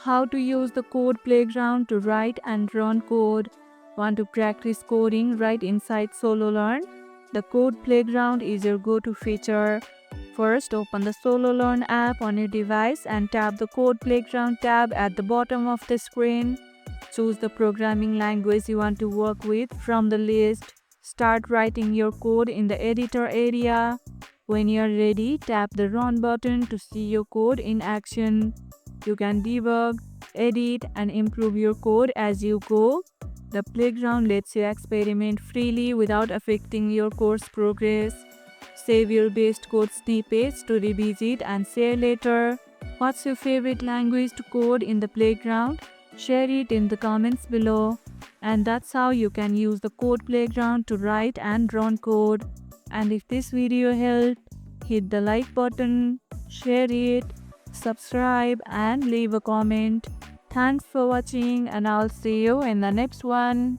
How to use the code playground to write and run code. Want to practice coding right inside Sololearn? The code playground is your go-to feature. First, open the Sololearn app on your device and tap the code playground tab at the bottom of the screen. Choose the programming language you want to work with from the list. Start writing your code in the editor area. When you are ready, tap the Run button to see your code in action. You can debug, edit, and improve your code as you go. The playground lets you experiment freely without affecting your course progress. Save your best code snippets to revisit and share later. What's your favorite language to code in the playground? Share it in the comments below. And that's how you can use the code playground to write and run code. And if this video helped, hit the like button, share it, subscribe, and leave a comment. Thanks for watching, and I'll see you in the next one.